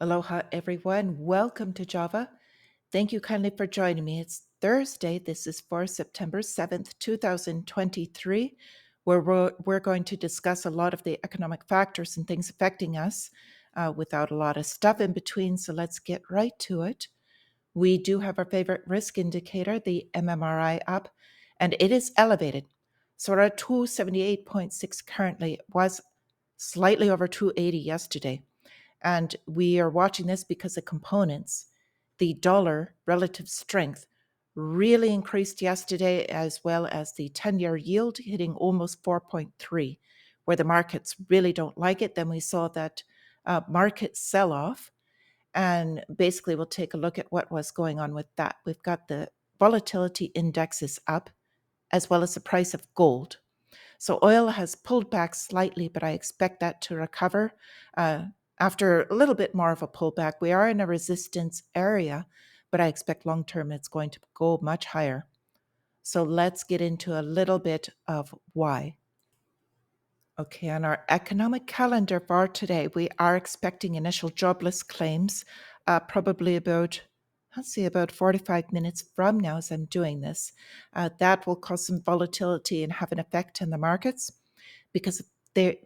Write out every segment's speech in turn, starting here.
Aloha, everyone. Welcome to Java. Thank you kindly for joining me. It's Thursday. This is for September 7th, 2023, where we're going to discuss a lot of the economic factors and things affecting us without a lot of stuff in between. So let's get right to it. We do have our favorite risk indicator, the MMRI up, and it is elevated. So we're at 278.6 currently. It was slightly over 280 yesterday. And we are watching this because the components, the dollar relative strength, really increased yesterday, as well as the 10-year yield hitting almost 4.3, where the markets really don't like it. Then we saw that market sell off. And basically, we'll take a look at what was going on with that. We've got the volatility indexes up, as well as the price of gold. So oil has pulled back slightly, but I expect that to recover uh, after a little bit more of a pullback. We are in a resistance area, but I expect long term it's going to go much higher. So let's get into a little bit of why. Okay, on our economic calendar for today, we are expecting initial jobless claims, probably about, let's see, about 45 minutes from now as I'm doing this. That will cause some volatility and have an effect on the markets because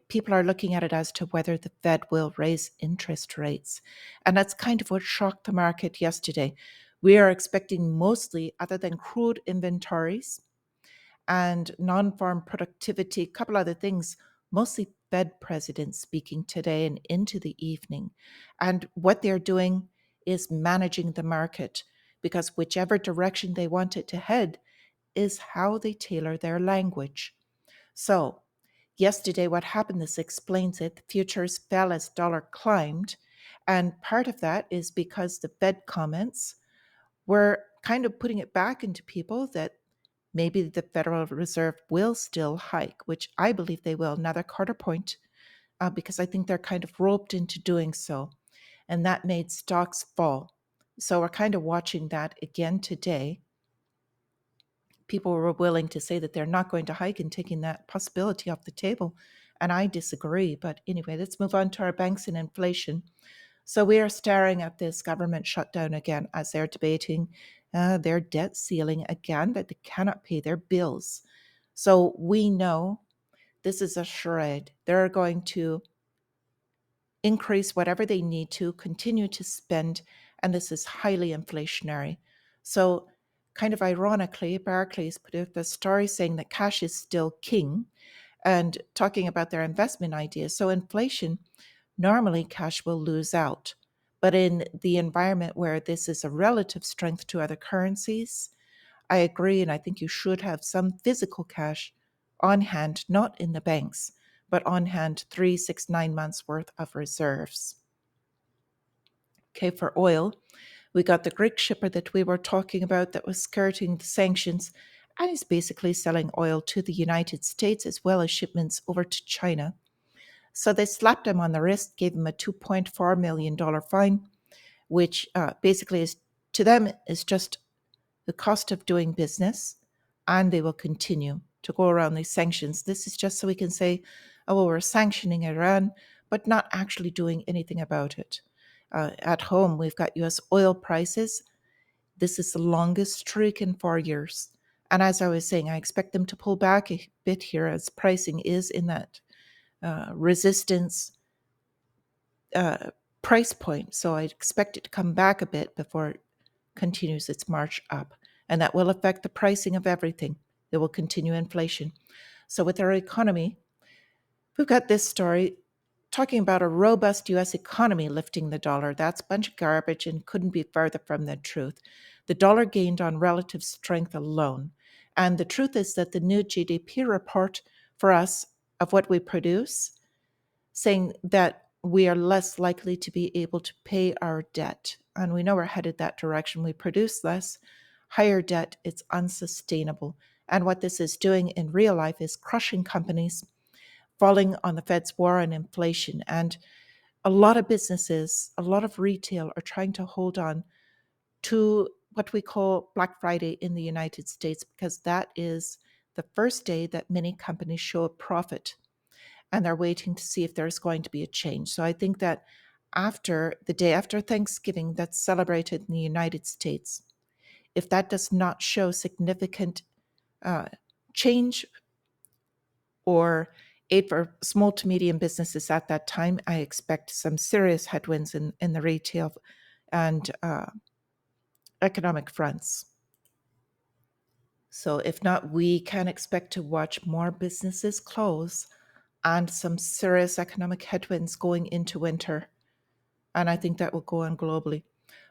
people are looking at it as to whether the Fed will raise interest rates. And that's kind of what shocked the market yesterday. We are expecting mostly, other than crude inventories, and non-farm productivity, a couple other things, mostly Fed presidents speaking today and into the evening. And what they're doing is managing the market because whichever direction they want it to head is how they tailor their language. So, yesterday, what happened, this explains it. The futures fell as dollar climbed. And part of that is because the Fed comments were kind of putting it back into people that maybe the Federal Reserve will still hike, which I believe they will, another quarter point, because I think they're kind of roped into doing so. And that made stocks fall. So we're kind of watching that again today. People were willing to say that they're not going to hike and taking that possibility off the table. And I disagree. But anyway, let's move on to our banks and inflation. So we are staring at this government shutdown again as they're debating their debt ceiling again, that they cannot pay their bills. So we know this is a charade. They're going to increase whatever they need to, continue to spend, and this is highly inflationary. So, kind of ironically, Barclays put out the story saying that cash is still king and talking about their investment ideas. So, inflation, normally cash will lose out. But in the environment where this is a relative strength to other currencies, I agree. And I think you should have some physical cash on hand, not in the banks, but on hand 3, 6, 9 months worth of reserves. Okay, for oil, we got the Greek shipper that we were talking about that was skirting the sanctions and is basically selling oil to the United States as well as shipments over to China. So they slapped him on the wrist, gave him a $2.4 million fine, which basically is to them is just the cost of doing business, and they will continue to go around these sanctions. This is just so we can say, oh, well, we're sanctioning Iran, but not actually doing anything about it. At home, we've got US oil prices. This is the longest streak in 4 years. And as I was saying, I expect them to pull back a bit here as pricing is in that resistance price point. So I expect it to come back a bit before it continues its march up. And that will affect the pricing of everything. It will continue inflation. So with our economy, we've got this story talking about a robust US economy lifting the dollar. That's a bunch of garbage and couldn't be further from the truth. The dollar gained on relative strength alone. And the truth is that the new GDP report for us of what we produce, saying that we are less likely to be able to pay our debt. And we know we're headed that direction. We produce less, higher debt, it's unsustainable. And what this is doing in real life is crushing companies, falling on the Fed's war on inflation. And a lot of businesses, a lot of retail are trying to hold on to what we call Black Friday in the United States, because that is the first day that many companies show a profit and they're waiting to see if there's going to be a change. So I think that after the day after Thanksgiving that's celebrated in the United States, if that does not show significant uh, change or aid for small to medium businesses at that time, I expect some serious headwinds in the retail and economic fronts. So, if not, we can expect to watch more businesses close and some serious economic headwinds going into winter. And I think that will go on globally.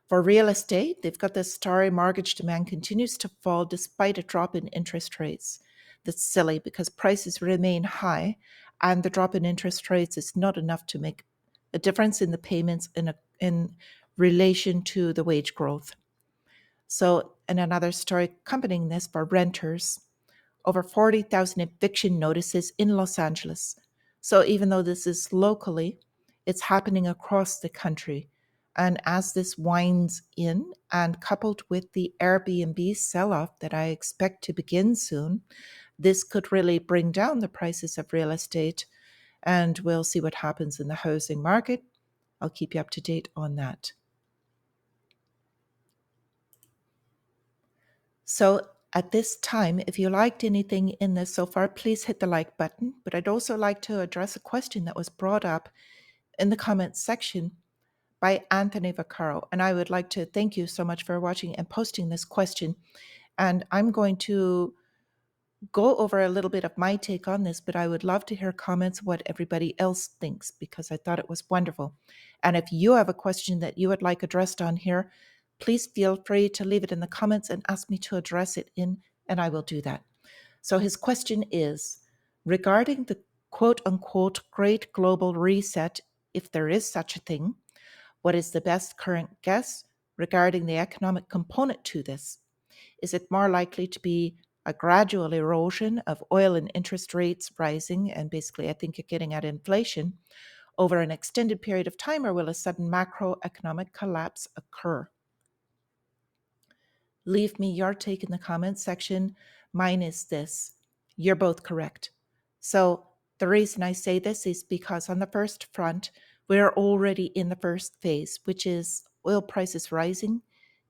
For real estate, they've got this story: mortgage demand continues to fall despite a drop in interest rates. That's silly because prices remain high, and the drop in interest rates is not enough to make a difference in the payments in relation to the wage growth. So, and another story accompanying this for renters: over 40,000 eviction notices in Los Angeles. So even though this is locally, it's happening across the country. And as this winds in, and coupled with the Airbnb sell off that I expect to begin soon, this could really bring down the prices of real estate. And we'll see what happens in the housing market. I'll keep you up to date on that. So at this time, if you liked anything in this so far, please hit the like button. But I'd also like to address a question that was brought up in the comments section by Anthony Vaccaro. And I would like to thank you so much for watching and posting this question. And I'm going to go over a little bit of my take on this, but I would love to hear comments what everybody else thinks, because I thought it was wonderful. And if you have a question that you would like addressed on here, please feel free to leave it in the comments and ask me to address it in, and I will do that. So his question is regarding the quote unquote great global reset, if there is such a thing, what is the best current guess regarding the economic component to this? Is it more likely to be a gradual erosion of oil and interest rates rising, and basically I think you're getting at inflation, over an extended period of time, or will a sudden macroeconomic collapse occur? Leave me your take in the comments section. Mine is this: you're both correct. So the reason I say this is because on the first front, we're already in the first phase, which is oil prices rising,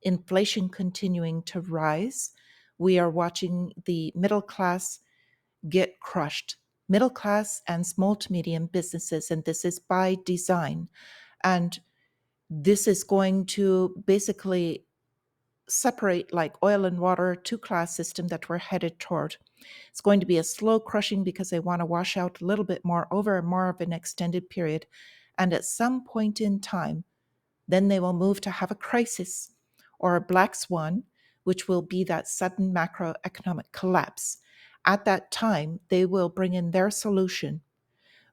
inflation continuing to rise. We are watching the middle class get crushed. Middle class and small to medium businesses, and this is by design. And this is going to basically separate, like oil and water, two-class system that we're headed toward. It's going to be a slow crushing because they want to wash out a little bit more over more of an extended period. And at some point in time, then they will move to have a crisis or a black swan, which will be that sudden macroeconomic collapse. At that time, they will bring in their solution,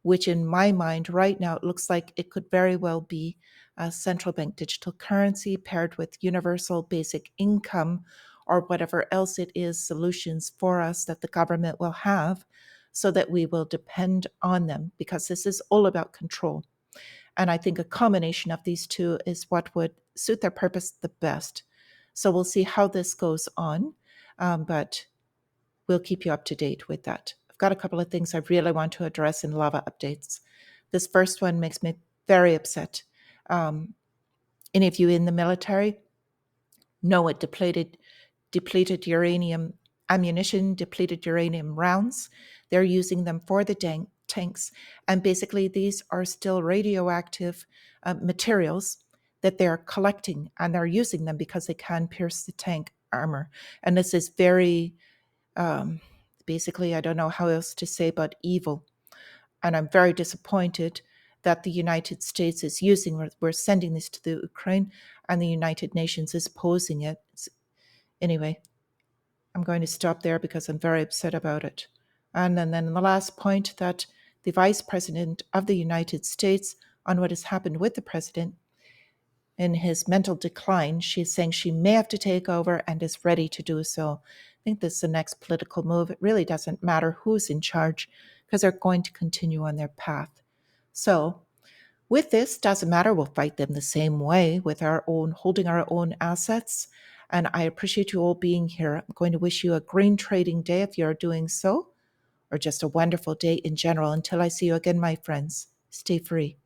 which in my mind right now, it looks like it could very well be a central bank digital currency paired with universal basic income, or whatever else it is, solutions for us that the government will have so that we will depend on them, because this is all about control. And I think a combination of these two is what would suit their purpose the best. So we'll see how this goes on, but we'll keep you up to date with that. I've got a couple of things I really want to address in lava updates. This first one makes me very upset. Any of you in the military know what depleted uranium ammunition, depleted uranium rounds. They're using them for the tanks. And basically, these are still radioactive materials that they're collecting, and they're using them because they can pierce the tank armor. And this is very, basically, I don't know how else to say, but evil. And I'm very disappointed that the United States is using, we're sending this to the Ukraine, and the United Nations is opposing it. Anyway, I'm going to stop there because I'm very upset about it. And then the last point, that the Vice President of the United States, on what has happened with the President in his mental decline, she's saying she may have to take over and is ready to do so. I think this is the next political move. It really doesn't matter who's in charge, because they're going to continue on their path. So with this, doesn't matter, we'll fight them the same way with our own, holding our own assets. And I appreciate you all being here. I'm going to wish you a green trading day if you're doing so, or just a wonderful day in general. Until I see you again, my friends, stay free.